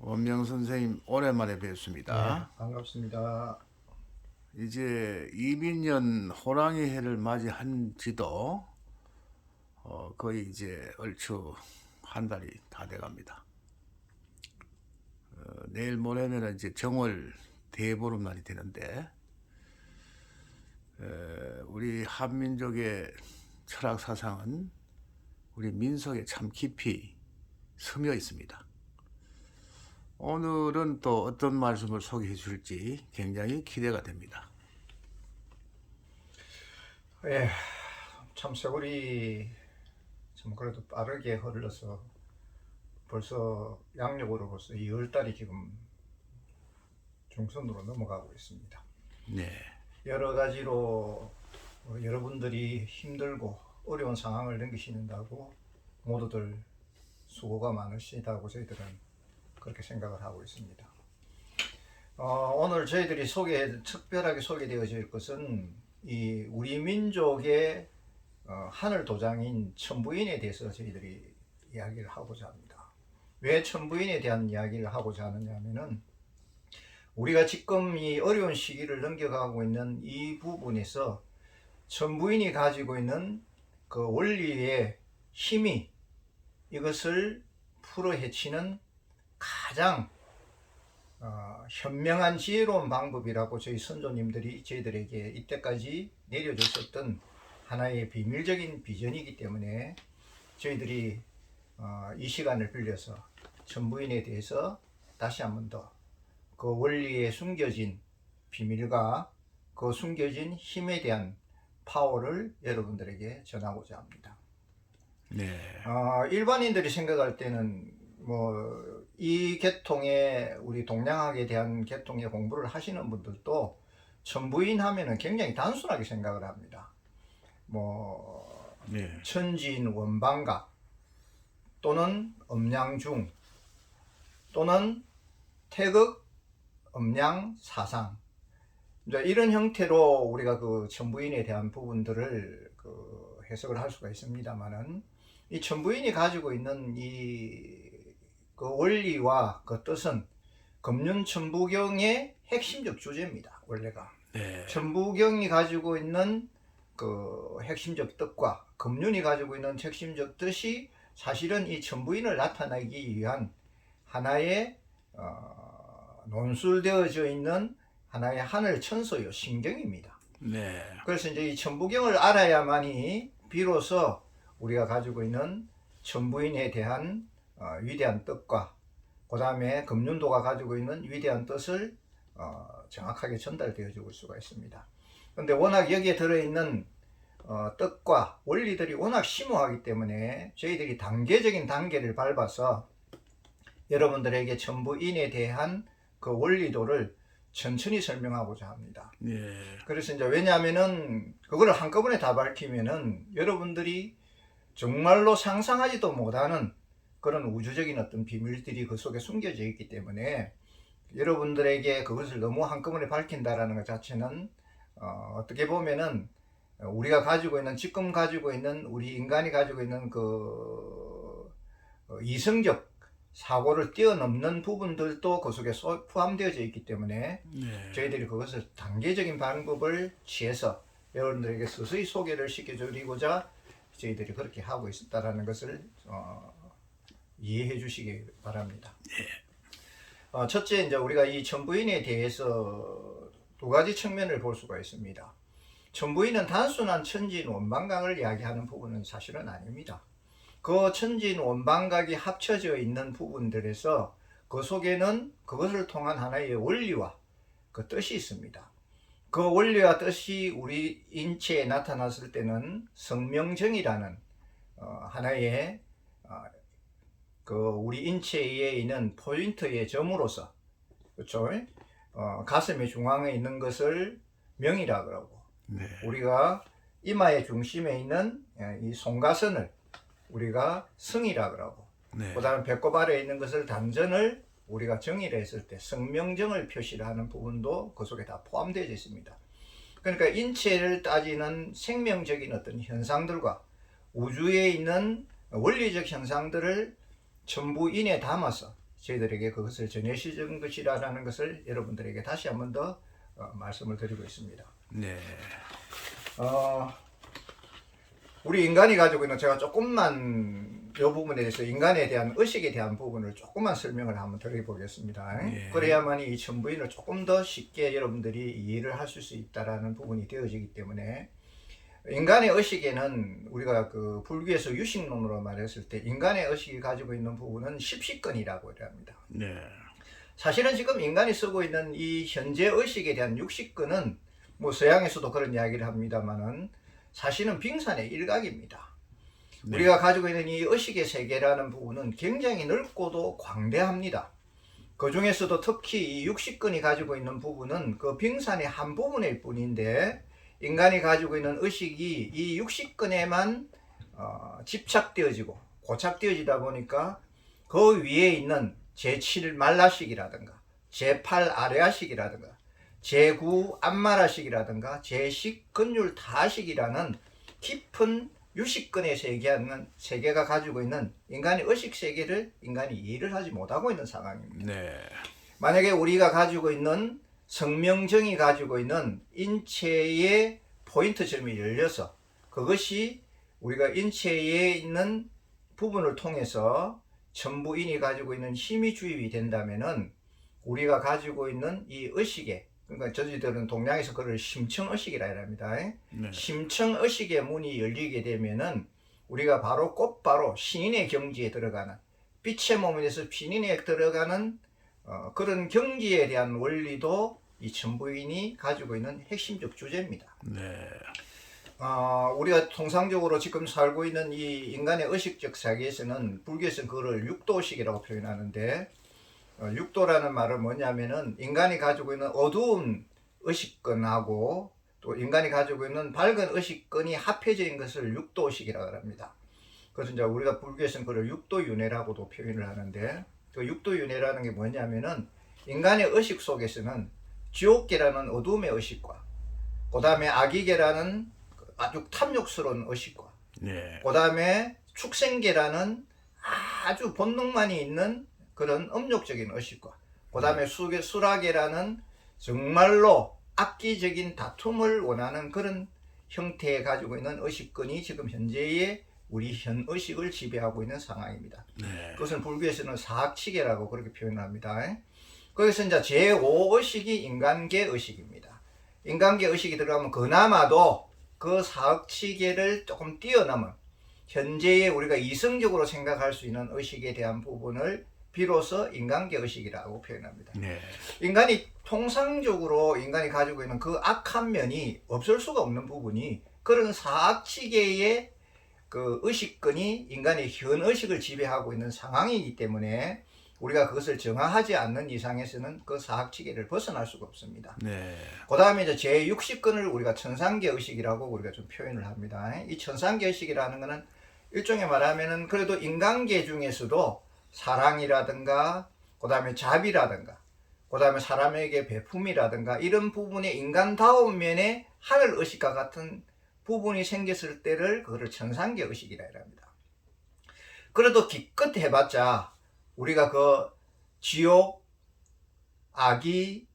원명 선생님 오랜만에 뵙습니다. 네, 반갑습니다. 이제 이민년 호랑이 해를 맞이한 지도 거의 이제 얼추 한 달이 다 돼갑니다. 내일 모레면 이제 정월 대보름날이 되는데 우리 한민족의 철학 사상은 우리 민속에 참 깊이 스며 있습니다. 오늘은 또 어떤 말씀을 소개해 줄지 굉장히 기대가 됩니다. 예, 참 세월이 참 그래도 빠르게 흘러서 벌써 양력으로 벌써 2월달이 지금 중순으로 넘어가고 있습니다. 네, 여러 가지로 여러분들이 힘들고 어려운 상황을 넘기시는다고 모두들 수고가 많으시다고 저희들은 그렇게 생각을 하고 있습니다. 오늘 저희들이 특별하게 소개되어질 것은 이 우리 민족의 하늘 도장인 천부인에 대해서 저희들이 이야기를 하고자 합니다. 왜 천부인에 대한 이야기를 하고자 하느냐면은 우리가 지금 이 어려운 시기를 넘겨가고 있는 이 부분에서 천부인이 가지고 있는 그 원리의 힘이 이것을 풀어헤치는 가장 현명한 지혜로운 방법이라고 저희 선조님들이 저희들에게 이때까지 내려줬었던 하나의 비밀적인 비전이기 때문에 저희들이 이 시간을 빌려서 천부인에 대해서 다시 한 번 더 그 원리에 숨겨진 비밀과 그 숨겨진 힘에 대한 파워를 여러분들에게 전하고자 합니다. 네, 일반인들이 생각할 때는 이 계통의 우리 동양학에 대한 계통의 공부를 하시는 분들도 천부인 하면은 굉장히 단순하게 생각을 합니다. 네, 천진 원방각 또는 음양중 또는 태극 음양 사상 이제 이런 형태로 우리가 그 천부인에 대한 부분들을 해석을 할 수가 있습니다만은 이 천부인이 가지고 있는 그 원리와 그 뜻은 금륜천부경의 핵심적 주제입니다. 원래가 네, 천부경이 가지고 있는 그 핵심적 뜻과 금륜이 가지고 있는 핵심적 뜻이 사실은 이 천부인을 나타내기 위한 하나의 논술되어져 있는 하나의 하늘 천서요 신경입니다. 네, 그래서 이제 이 천부경을 알아야만이 비로소 우리가 가지고 있는 천부인에 대한 위대한 뜻과 그 다음에 금륜도가 가지고 있는 위대한 뜻을 정확하게 전달되어 줄 수가 있습니다. 그런데 워낙 여기에 들어있는 뜻과 원리들이 워낙 심오하기 때문에 저희들이 단계적인 단계를 밟아서 여러분들에게 천부인에 대한 그 원리도를 천천히 설명하고자 합니다. 네, 그래서 이제 왜냐하면은 그거를 한꺼번에 다 밝히면은 여러분들이 정말로 상상하지도 못하는 그런 우주적인 어떤 비밀들이 그 속에 숨겨져 있기 때문에 여러분들에게 그것을 너무 한꺼번에 밝힌다라는 것 자체는 어떻게 보면은 우리가 가지고 있는 지금 가지고 있는 우리 인간이 가지고 있는 그 이성적 사고를 뛰어넘는 부분들도 그 속에 포함되어져 있기 때문에 네, 저희들이 그것을 단계적인 방법을 취해서 여러분들에게 서서히 소개를 시켜드리고자 저희들이 그렇게 하고 있다라는 것을 이해해 주시기 바랍니다. 첫째, 이제 우리가 이 천부인에 대해서 두 가지 측면을 볼 수가 있습니다. 천부인은 단순한 천진 원방각을 이야기하는 부분은 사실은 아닙니다. 그 천진 원방각이 합쳐져 있는 부분들에서 그 속에는 그것을 통한 하나의 원리와 그 뜻이 있습니다. 그 원리와 뜻이 우리 인체에 나타났을 때는 성명정이라는 하나의 그 우리 인체에 있는 포인트의 점으로서 그렇죠? 가슴의 중앙에 있는 것을 명이라 그러고 네, 우리가 이마의 중심에 있는 이 송가선을 우리가 성이라 그러고 네, 그 다음에 배꼽 아래에 있는 것을 단전을 우리가 정의를 했을 때 성명정을 표시를 하는 부분도 그 속에 다 포함되어 있습니다. 그러니까 인체를 따지는 생명적인 어떤 현상들과 우주에 있는 원리적 현상들을 천부인에 담아서 저희들에게 그것을 전해주신 것이라는 것을 여러분들에게 다시 한 번 더 말씀을 드리고 있습니다. 네. 우리 인간이 가지고 있는, 제가 조금만 이 부분에 대해서 인간에 대한 의식에 대한 부분을 조금만 설명을 한번 드려보겠습니다. 네. 그래야만 이 천부인을 조금 더 쉽게 여러분들이 이해를 하실 수 있다라는 부분이 되어지기 때문에, 인간의 의식에는 우리가 그 불교에서 유식론으로 말했을 때 인간의 의식이 가지고 있는 부분은 십식근이라고 합니다. 네. 사실은 지금 인간이 쓰고 있는 이 현재 의식에 대한 육식근은 뭐 서양에서도 그런 이야기를 합니다만은 사실은 빙산의 일각입니다. 네. 우리가 가지고 있는 이 의식의 세계라는 부분은 굉장히 넓고도 광대합니다. 그 중에서도 특히 이 육식근이 가지고 있는 부분은 그 빙산의 한 부분일 뿐인데, 인간이 가지고 있는 의식이 이 육식근에만 집착되어지고 고착되어지다 보니까 그 위에 있는 제7 말라식이라든가 제8 아레아식이라든가 제9 암마라식이라든가 제10 근율 타식이라는 깊은 유식근의 세계가 가지고 있는 인간의 의식 세계를 인간이 이해를 하지 못하고 있는 상황입니다. 네. 만약에 우리가 가지고 있는 성명정이 가지고 있는 인체의 포인트점이 열려서 그것이 우리가 인체에 있는 부분을 통해서 천부인이 가지고 있는 힘이 주입이 된다면은 우리가 가지고 있는 이 의식에, 그러니까 저희들은 동양에서 그걸 심청의식이라 합니다. 네. 심청의식의 문이 열리게 되면은 우리가 바로 곧바로 신인의 경지에 들어가는, 빛의 몸에 대해서 신인에 들어가는 그런 경지에 대한 원리도 이 천부인이 가지고 있는 핵심적 주제입니다. 네. 우리가 통상적으로 지금 살고 있는 이 인간의 의식적 세계에서는 불교에서는 그거를 육도의식이라고 표현하는데, 육도라는 말은 뭐냐면은 인간이 가지고 있는 어두운 의식근하고 또 인간이 가지고 있는 밝은 의식근이 합해진 것을 육도의식이라고 합니다. 그래서 이제 우리가 불교에서는 그걸 육도윤회라고도 표현을 하는데, 그 육도윤회라는 게 뭐냐면은 인간의 의식 속에서는 지옥계라는 어둠의 의식과 그 다음에 악의계라는 아주 탐욕스러운 의식과 네. 그 다음에 축생계라는 아주 본능만이 있는 그런 음욕적인 의식과 그 다음에 수라계라는 정말로 악기적인 다툼을 원하는 그런 형태에 가지고 있는 의식근이 지금 현재의 우리 현 의식을 지배하고 있는 상황입니다. 네. 그것은 불교에서는 사악치계라고 그렇게 표현합니다. 거기서 이제 제5의식이 인간계 의식입니다. 인간계 의식이 들어가면 그나마도 그 사악치계를 조금 뛰어넘은 현재의 우리가 이성적으로 생각할 수 있는 의식에 대한 부분을 비로소 인간계 의식이라고 표현합니다. 네. 인간이 통상적으로 인간이 가지고 있는 그 악한 면이 없을 수가 없는 부분이 그런 사악치계의 그 의식근이 인간의 현의식을 지배하고 있는 상황이기 때문에 우리가 그것을 정화하지 않는 이상에서는 그 사악치계를 벗어날 수가 없습니다. 네. 그 다음에 이제 제60근을 우리가 천상계 의식이라고 우리가 좀 표현을 합니다. 이 천상계 의식이라는 것은 일종의 말하면은 그래도 인간계 중에서도 사랑이라든가 그 다음에 자비라든가 그 다음에 사람에게 베품이라든가 이런 부분의 인간다운 면에 하늘 의식과 같은 부분이 생겼을 때를 그거를 천상계 의식이라 합니다. 그래도 기껏 해봤자 우리가 그 지옥, 악의,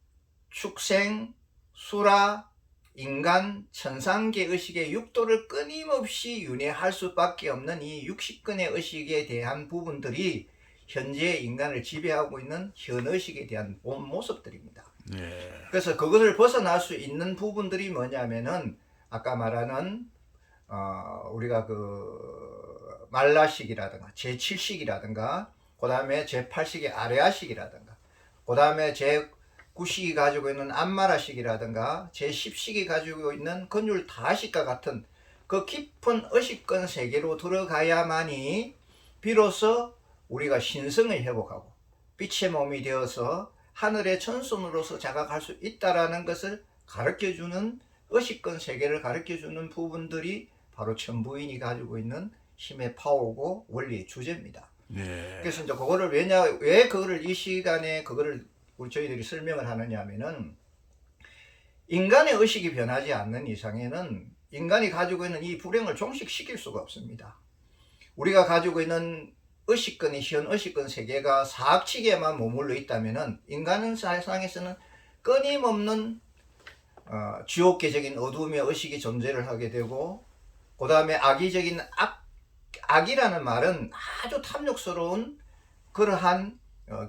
축생, 수라, 인간, 천상계 의식의 육도를 끊임없이 윤회할 수밖에 없는 이 육식근의 의식에 대한 부분들이 현재 인간을 지배하고 있는 현의식에 대한 본 모습들입니다. 네. 그래서 그것을 벗어날 수 있는 부분들이 뭐냐면은 아까 말하는 우리가 그 말라식이라든가 제7식이라든가 그 다음에 제8식의 아레아식이라든가 그 다음에 제9식이 가지고 있는 암마라식이라든가 제10식이 가지고 있는 근율 다식과 같은 그 깊은 의식근 세계로 들어가야만이 비로소 우리가 신성을 회복하고 빛의 몸이 되어서 하늘의 천손으로서 자각할 수 있다라는 것을 가르쳐주는 의식근 세계를 가르쳐주는 부분들이 바로 천부인이 가지고 있는 힘의 파워고 원리의 주제입니다. 네. 그래서 이제 그거를 왜 그거를 이 시간에 그거를 저희들이 설명을 하느냐 하면은 인간의 의식이 변하지 않는 이상에는 인간이 가지고 있는 이 불행을 종식시킬 수가 없습니다. 우리가 가지고 있는 의식권이 현 의식권 세계가 사악치계에만 머물러 있다면은 인간은 사상에서는 끊임없는 지옥계적인 어둠의 의식이 존재를 하게 되고, 그 다음에 악의적인 악이라는 말은 아주 탐욕스러운 그러한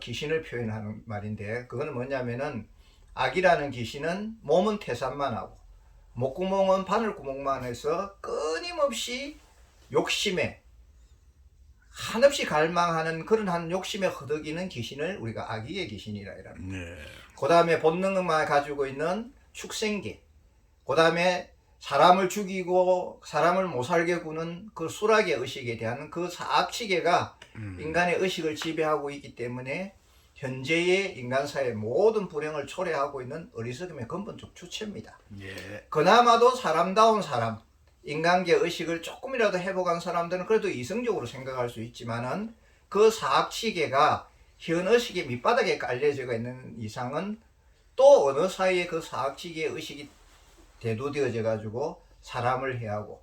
귀신을 표현하는 말인데, 그거는 뭐냐면은 악이라는 귀신은 몸은 태산만 하고 목구멍은 바늘구멍만 해서 끊임없이 욕심에 한없이 갈망하는 그런 한 욕심에 허덕이는 귀신을 우리가 악의의 귀신이라 이랍니다. 네. 그 다음에 본능만 가지고 있는 축생계, 그 다음에 사람을 죽이고 사람을 못 살게 구는 그 수락의 의식에 대한 그 사악치계가 인간의 의식을 지배하고 있기 때문에 현재의 인간사의 모든 불행을 초래하고 있는 어리석음의 근본적 주체입니다. 예. 그나마도 사람다운 사람, 인간계 의식을 조금이라도 회복한 사람들은 그래도 이성적으로 생각할 수 있지만은 그 사악치계가 현 의식의 밑바닥에 깔려져 있는 이상은 또 어느 사이에 그 사악치계의 의식이 대두되어져 가지고 사람을 해하고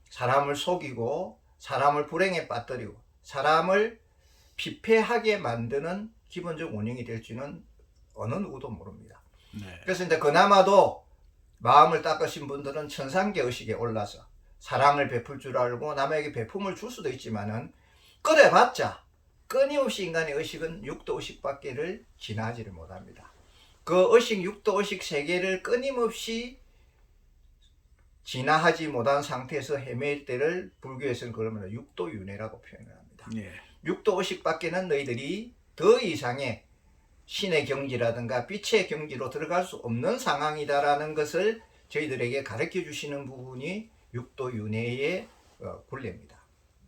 사람을 속이고 사람을 불행에 빠뜨리고 사람을 피폐하게 만드는 기본적 원인이 될지는 어느 누구도 모릅니다. 네. 그래서 이제 그나마도 마음을 닦으신 분들은 천상계 의식에 올라서 사랑을 베풀 줄 알고 남에게 베품을 줄 수도 있지만은 그래봤자 끊임없이 인간의 의식은 육도 의식밖에를 지나지를 못합니다. 그 의식, 육도 의식 세계를 끊임없이 진화하지 못한 상태에서 헤맬 때를 불교에서는 그러면 육도윤회라고 표현을 합니다. 예. 육도 의식밖에는 너희들이 더 이상의 신의 경지라든가 빛의 경지로 들어갈 수 없는 상황이다라는 것을 저희들에게 가르쳐 주시는 부분이 육도윤회의 굴레입니다.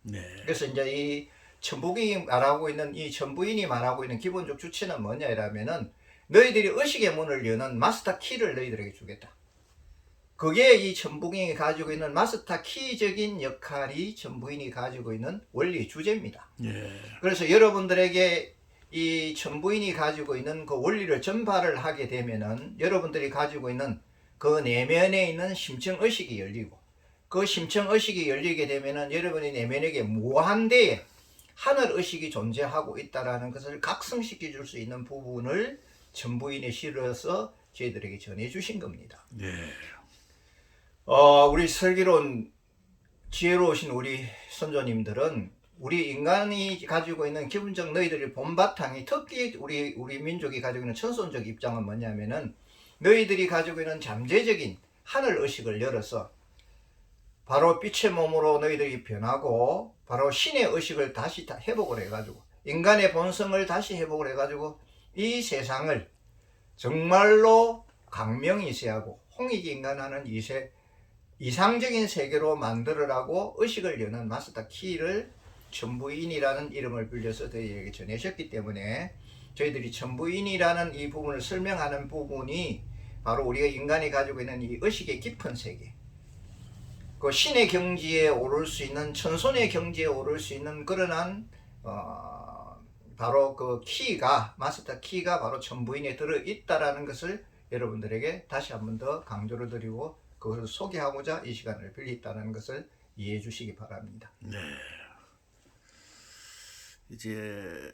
네. 그래서 이제 이 천부인이 말하고 있는 기본적 주체는 뭐냐 이라면은 너희들이 의식의 문을 여는 마스터 키를 너희들에게 주겠다. 그게 이 천부인이 가지고 있는 마스터 키적인 역할이 천부인이 가지고 있는 원리 주제입니다. 예. 그래서 여러분들에게 이 천부인이 가지고 있는 그 원리를 전파를 하게 되면은 여러분들이 가지고 있는 그 내면에 있는 심층의식이 열리고, 그 심층의식이 열리게 되면은 여러분의 내면에게 무한대의 하늘의식이 존재하고 있다라는 것을 각성시켜 줄 수 있는 부분을 천부인에 실어서 저희들에게 전해 주신 겁니다. 네. 우리 슬기로운 지혜로우신 우리 선조님들은 우리 인간이 가지고 있는 기본적 너희들의 본바탕이, 특히 우리 민족이 가지고 있는 천선적 입장은 뭐냐면은 너희들이 가지고 있는 잠재적인 하늘의식을 열어서 바로 빛의 몸으로 너희들이 변하고 바로 신의 의식을 다시 회복을 해가지고 인간의 본성을 다시 회복을 해가지고 이 세상을 정말로 강명이세하고 홍익인간하는 이상적인 세계로 만들으라고 의식을 여는 마스터 키를 천부인이라는 이름을 빌려서 저희에게 전해주셨기 때문에 저희들이 천부인이라는 이 부분을 설명하는 부분이 바로 우리가 인간이 가지고 있는 이 의식의 깊은 세계, 그 신의 경지에 오를 수 있는, 천손의 경지에 오를 수 있는 그러한 바로 그 키가, 마스터 키가 바로 천부인에 들어있다라는 것을 여러분들에게 다시 한 번 더 강조를 드리고 그것을 소개하고자 이 시간을 빌렸다는 것을 이해해 주시기 바랍니다. 네. 이제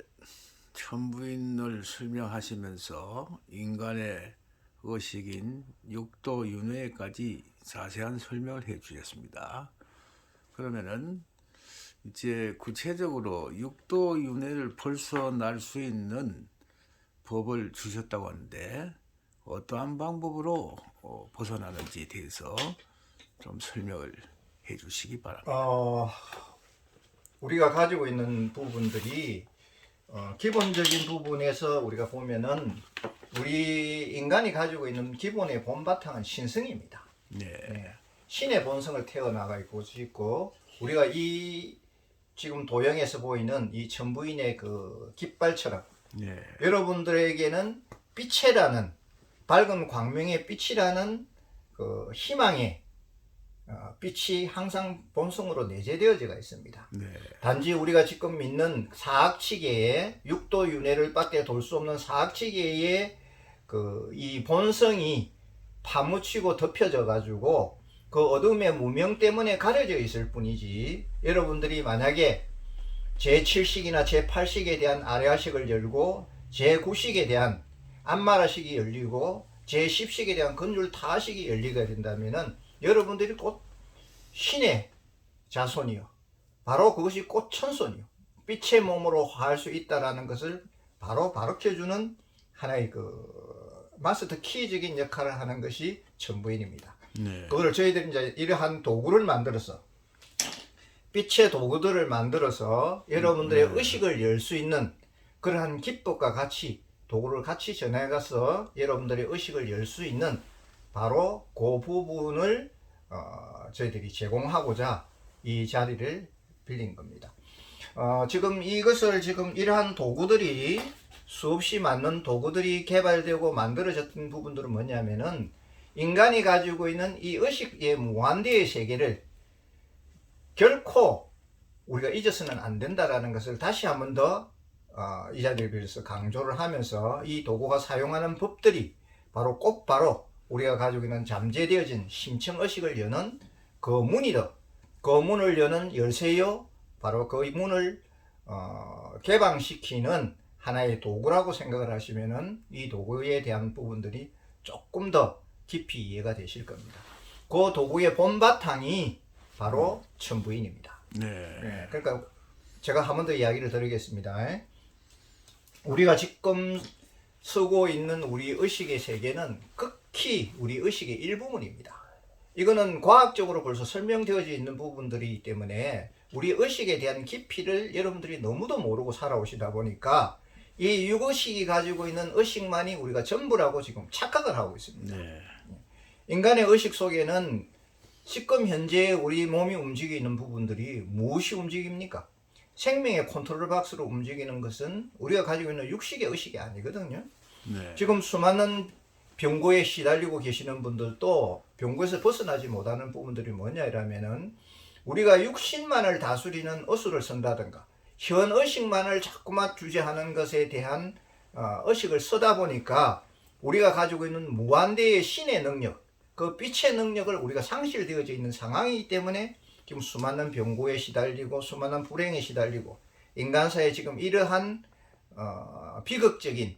천부인을 설명하시면서 인간의 의식인 육도윤회까지 자세한 설명을 해 주셨습니다. 그러면은 이제 구체적으로 육도윤회를 벗어날 수 있는 법을 주셨다고 하는데 어떠한 방법으로 벗어나는지에 대해서 좀 설명을 해 주시기 바랍니다. 우리가 가지고 있는 부분들이 기본적인 부분에서 우리가 보면은 우리 인간이 가지고 있는 기본의 본바탕은 신성입니다. 네. 신의 본성을 태어나가 있고 우리가 이 지금 도형에서 보이는 이 천부인의 그 깃발처럼 네. 여러분들에게는 빛이라는, 밝은 광명의 빛이라는 그 희망의 빛이 항상 본성으로 내재되어져 있습니다. 네. 단지 우리가 지금 믿는 사악치계의 육도윤회를 밖에 돌 수 없는 사악치계의 그 이 본성이 파묻히고 덮여져 가지고 그 어둠의 무명 때문에 가려져 있을 뿐이지, 여러분들이 만약에 제7식이나 제8식에 대한 아레아식을 열고 제9식에 대한 안마라식이 열리고 제10식에 대한 건율 타식이 열리게 된다면은 여러분들이 곧 신의 자손이요. 바로 그것이 꽃천손이요. 빛의 몸으로 화할 수 있다라는 것을 바로 가르쳐주는 하나의 그 마스터 키적인 역할을 하는 것이 천부인입니다. 네. 그걸 저희들이 이제 이러한 도구를 만들어서 빛의 도구들을 만들어서 여러분들의 의식을 열 수 있는 그러한 기법과 같이 도구를 같이 전해가서 여러분들의 의식을 열 수 있는 바로 그 부분을 저희들이 제공하고자 이 자리를 빌린 겁니다. 지금 이것을 지금 이러한 도구들이 수없이 많은 도구들이 개발되고 만들어졌던 부분들은 뭐냐면은 인간이 가지고 있는 이 의식의 무한대의 세계를 결코 우리가 잊어서는 안 된다라는 것을 다시 한 번 더 이 자리를 빌어서 강조를 하면서 이 도구가 사용하는 법들이 바로 곧바로 우리가 가지고 있는 잠재되어진 심층의식을 여는 그 문이다. 그 문을 여는 열쇠요. 바로 그 문을 개방시키는 하나의 도구라고 생각을 하시면은 이 도구에 대한 부분들이 조금 더 깊이 이해가 되실 겁니다. 그 도구의 본바탕이 바로 천부인입니다. 네. 그러니까 제가 한 번 더 이야기를 드리겠습니다. 우리가 지금 쓰고 있는 우리 의식의 세계는 극히 우리 의식의 일부분입니다. 이거는 과학적으로 벌써 설명되어져 있는 부분들이기 때문에 우리 의식에 대한 깊이를 여러분들이 너무도 모르고 살아오시다 보니까 이 육의식이 가지고 있는 의식만이 우리가 전부라고 지금 착각을 하고 있습니다. 네. 인간의 의식 속에는 지금 현재 우리 몸이 움직이는 부분들이 무엇이 움직입니까? 생명의 컨트롤 박스로 움직이는 것은 우리가 가지고 있는 육식의 의식이 아니거든요. 네. 지금 수많은 병고에 시달리고 계시는 분들도 병고에서 벗어나지 못하는 부분들이 뭐냐 이라면은 우리가 육신만을 다스리는 어수를 쓴다든가 현 의식만을 자꾸만 주제하는 것에 대한 의식을 쓰다 보니까 우리가 가지고 있는 무한대의 신의 능력, 그 빛의 능력을 우리가 상실되어져 있는 상황이기 때문에 지금 수많은 병고에 시달리고 수많은 불행에 시달리고 인간사에 지금 이러한 비극적인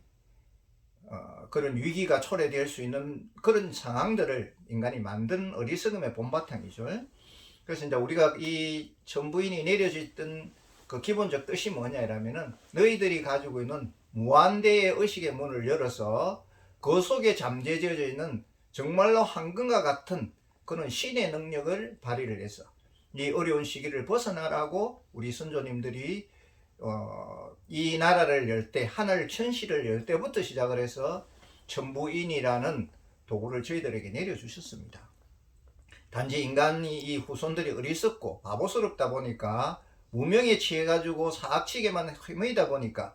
그런 위기가 초래될 수 있는 그런 상황들을 인간이 만든 어리석음의 본바탕이죠. 그래서 이제 우리가 이 천부인이 내려졌던 그 기본적 뜻이 뭐냐 이라면은 너희들이 가지고 있는 무한대의 의식의 문을 열어서 그 속에 잠재져 있는 정말로 황금과 같은 그런 신의 능력을 발휘를 해서 이 어려운 시기를 벗어나라고 우리 선조님들이 이 나라를 열 때 하늘 천시를 열 때부터 시작을 해서 천부인이라는 도구를 저희들에게 내려주셨습니다. 단지 인간이 이 후손들이 어리석고 바보스럽다 보니까 무명에 취해가지고 사악치게만 휘머이다 보니까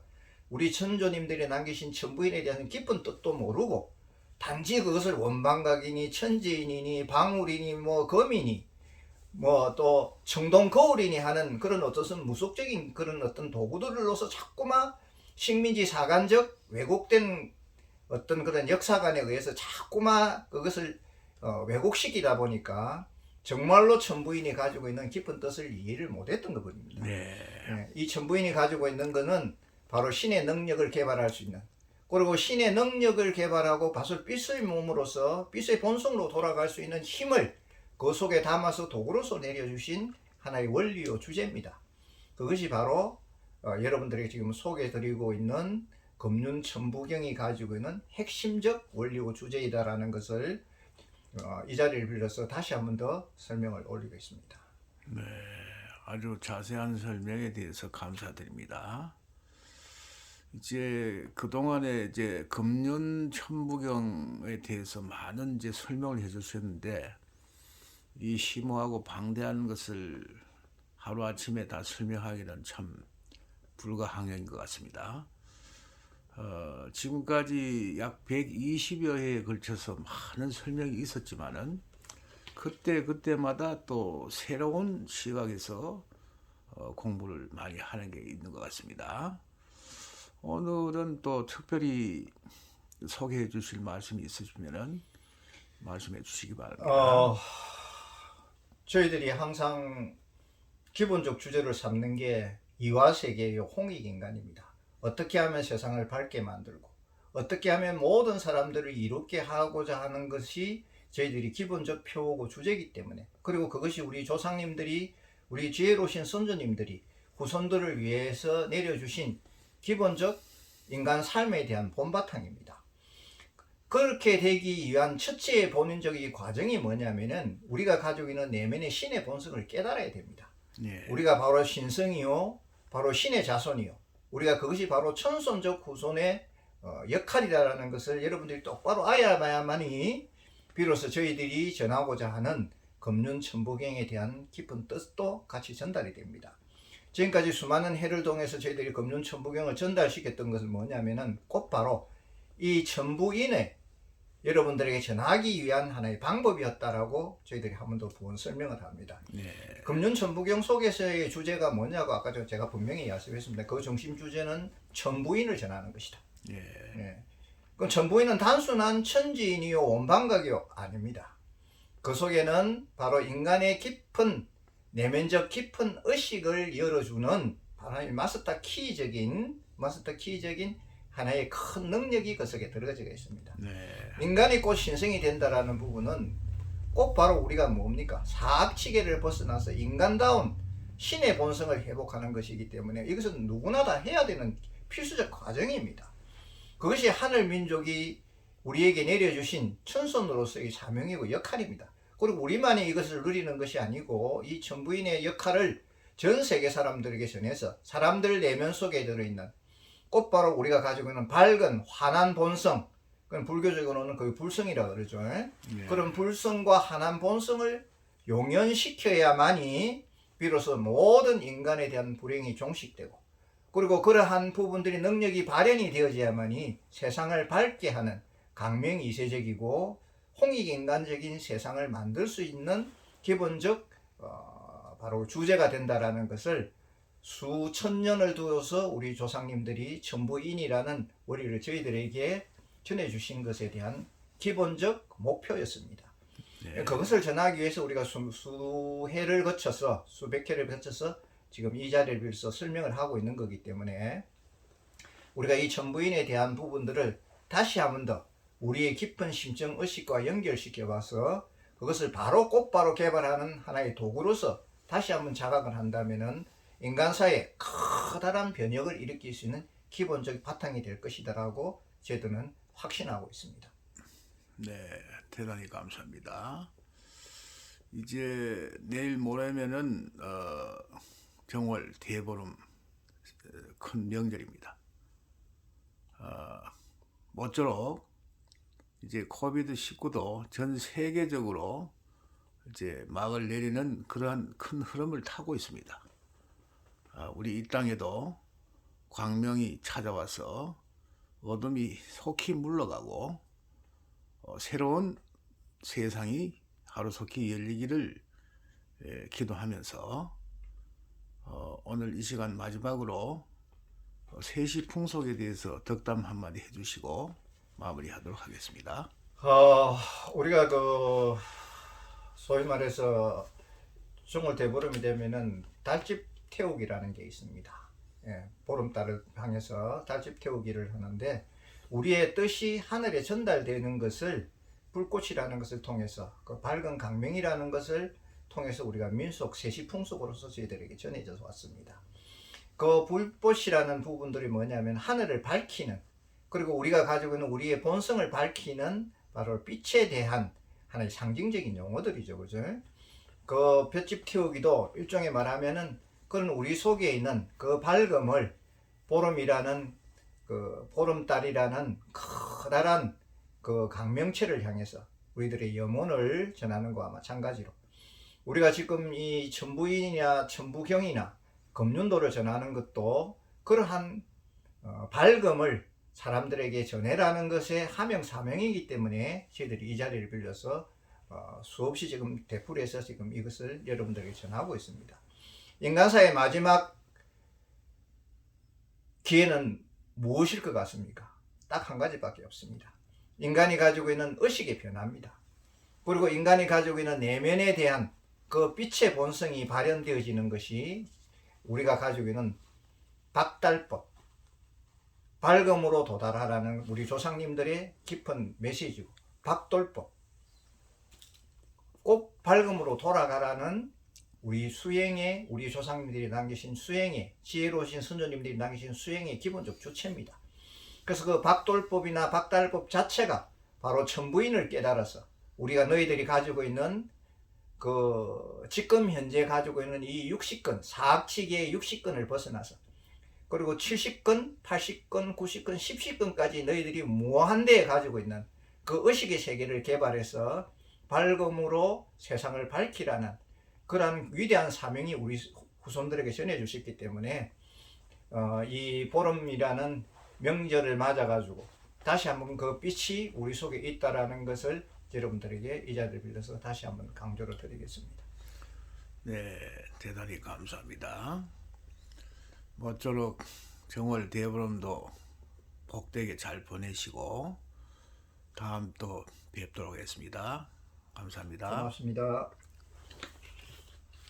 우리 천조님들이 남기신 천부인에 대한 깊은 뜻도 모르고 단지 그것을 원방각이니 천지인이니 방울이니 뭐 거민이 뭐 또 청동 거울이니 하는 그런 어떤 무속적인 그런 어떤 도구들로서 자꾸만 식민지 사관적 왜곡된 어떤 그런 역사관에 의해서 자꾸만 그것을 왜곡시키다 보니까 정말로 천부인이 가지고 있는 깊은 뜻을 이해를 못했던 것입니다. 네. 이 천부인이 가지고 있는 것은 바로 신의 능력을 개발할 수 있는, 그리고 신의 능력을 개발하고 빛의 몸으로서 빛의 본성으로 돌아갈 수 있는 힘을 그 속에 담아서 도구로서 내려주신 하나의 원리요 주제입니다. 그것이 바로 여러분들에게 지금 소개해드리고 있는 금륜천부경이 가지고 있는 핵심적 원리요 주제이다라는 것을 이 자리를 빌려서 다시 한 번 더 설명을 올리겠습니다. 네. 아주 자세한 설명에 대해서 감사드립니다. 이제 그동안에 이제 금륜천부경에 대해서 많은 이제 설명을 해 주셨는데 이 심오하고 방대한 것을 하루아침에 다 설명하기는 참 불가항력인 것 같습니다. 지금까지 약 120여 회에 걸쳐서 많은 설명이 있었지만은 그때마다 또 새로운 시각에서 공부를 많이 하는 게 있는 것 같습니다. 오늘은 또 특별히 소개해 주실 말씀이 있으시면은 말씀해 주시기 바랍니다. 저희들이 항상 기본적 주제를 삼는 게 이화세계의 홍익인간입니다. 어떻게 하면 세상을 밝게 만들고 어떻게 하면 모든 사람들을 이롭게 하고자 하는 것이 저희들이 기본적 표어고 주제이기 때문에, 그리고 그것이 우리 조상님들이, 우리 지혜로우신 선조님들이 후손들을 위해서 내려주신 기본적 인간 삶에 대한 본바탕입니다. 그렇게 되기 위한 첫째 본인적인 과정이 뭐냐면은 우리가 가지고 있는 내면의 신의 본성을 깨달아야 됩니다. 예. 우리가 바로 신성이요, 바로 신의 자손이요, 우리가 그것이 바로 천손적 후손의 역할이라는 것을 여러분들이 똑바로 알아야만이 비로소 저희들이 전하고자 하는 금륜천부경에 대한 깊은 뜻도 같이 전달이 됩니다. 지금까지 수많은 해를 통해서 저희들이 금륜천부경을 전달시켰던 것은 뭐냐면은 꼭 바로 이 천부인의 여러분들에게 전하기 위한 하나의 방법이었다라고 저희들이 한 번 더 부연 설명을 합니다. 예. 금륜천부경 속에서의 주제가 뭐냐고 아까 제가 분명히 말씀했습니다. 그 중심 주제는 천부인을 전하는 것이다. 예. 예. 그럼 천부인은 단순한 천지인이요 원방각이요 아닙니다. 그 속에는 바로 인간의 깊은 내면적 깊은 의식을 열어주는 하나의 마스터 키적인 하나의 큰 능력이 그 속에 들어가 있습니다. 네. 인간이 곧 신성이 된다라는 부분은 꼭 바로 우리가 뭡니까? 사악치계를 벗어나서 인간다운 신의 본성을 회복하는 것이기 때문에 이것은 누구나 다 해야 되는 필수적 과정입니다. 그것이 하늘 민족이 우리에게 내려주신 천손으로서의 사명이고 역할입니다. 그리고 우리만이 이것을 누리는 것이 아니고 이 천부인의 역할을 전 세계 사람들에게 전해서 사람들 내면 속에 들어있는 꼭 바로 우리가 가지고 있는 밝은 환한 본성, 그건 불교적으로는 거의 불성이라고 그러죠. 예. 그런 불성과 환한 본성을 용연시켜야만이 비로소 모든 인간에 대한 불행이 종식되고, 그리고 그러한 부분들이 능력이 발현이 되어져야만이 세상을 밝게 하는 강명이세적이고 홍익인간적인 세상을 만들 수 있는 기본적 바로 주제가 된다라는 것을 수천 년을 두어서 우리 조상님들이 천부인이라는 원리를 저희들에게 전해주신 것에 대한 기본적 목표였습니다. 네. 그것을 전하기 위해서 우리가 수해를 거쳐서 수백 회를 거쳐서 지금 이 자리를 빌어서 설명을 하고 있는 거기 때문에 우리가 이 천부인에 대한 부분들을 다시 한 번 더 우리의 깊은 심정 의식과 연결시켜 봐서 그것을 바로 곧바로 개발하는 하나의 도구로서 다시 한번 자각을 한다면은 인간사에 커다란 변혁을 일으킬 수 있는 기본적 바탕이 될 것이다라고 저희들은 확신하고 있습니다. 네, 대단히 감사합니다. 이제 내일 모레면은 정월 대보름 큰 명절입니다. 모쪼록 이제 코비드-19도 전 세계적으로 이제 막을 내리는 그러한 큰 흐름을 타고 있습니다. 우리 이 땅에도 광명이 찾아와서 어둠이 속히 물러가고 새로운 세상이 하루속히 열리기를 기도하면서 오늘 이 시간 마지막으로 세시 풍속에 대해서 덕담 한마디 해주시고 마무리하도록 하겠습니다. 우리가 그 소위 말해서 정월 대보름이 되면은 달집 태우기라는 게 있습니다. 예, 보름달을 향해서 달집 태우기를 하는데 우리의 뜻이 하늘에 전달되는 것을 불꽃이라는 것을 통해서 그 밝은 강명이라는 것을 통해서 우리가 민속 세시 풍속으로서 저희들에게 전해져 왔습니다. 그 불꽃이라는 부분들이 뭐냐면 하늘을 밝히는, 그리고 우리가 가지고 있는 우리의 본성을 밝히는 바로 빛에 대한 하나의 상징적인 용어들이죠, 그죠? 그 볏짚 태우기도 일종의 말하면은 그런 우리 속에 있는 그 밝음을 보름이라는 그 보름달이라는 커다란 그 강명체를 향해서 우리들의 영혼을 전하는 것과 마찬가지로 우리가 지금 이 천부인이나 천부경이나 금륜도를 전하는 것도 그러한 밝음을 사람들에게 전해라는 것의 하명 사명이기 때문에 저희들이 이 자리를 빌려서 수없이 지금 되풀이해서 지금 이것을 여러분들에게 전하고 있습니다. 인간사의 마지막 기회는 무엇일 것 같습니까? 딱 한 가지밖에 없습니다. 인간이 가지고 있는 의식의 변화입니다. 그리고 인간이 가지고 있는 내면에 대한 그 빛의 본성이 발현되어지는 것이 우리가 가지고 있는 박달법, 밝음으로 도달하라는 우리 조상님들의 깊은 메시지고, 박돌법, 꼭 밝음으로 돌아가라는 우리 수행의, 우리 조상님들이 남기신 수행의, 지혜로우신 선조님들이 남기신 수행의 기본적 주체입니다. 그래서 그 박돌법이나 박달법 자체가 바로 천부인을 깨달아서 우리가 너희들이 가지고 있는 지금 현재 가지고 있는 이 60권, 사악치계의 60권을 벗어나서, 그리고 70권, 80권, 90권, 10시권까지 너희들이 무한대에 가지고 있는 그 의식의 세계를 개발해서 밝음으로 세상을 밝히라는 그런 위대한 사명이 우리 후손들에게 전해주셨기 때문에 이 보름이라는 명절을 맞아가지고 다시 한번 그 빛이 우리 속에 있다라는 것을 여러분들에게 이 자리를 빌려서 다시 한번 강조를 드리겠습니다. 네, 대단히 감사합니다. 모쪼록 정월 대보름도 복되게 잘 보내시고 다음 또 뵙도록 하겠습니다. 감사합니다. 고맙습니다.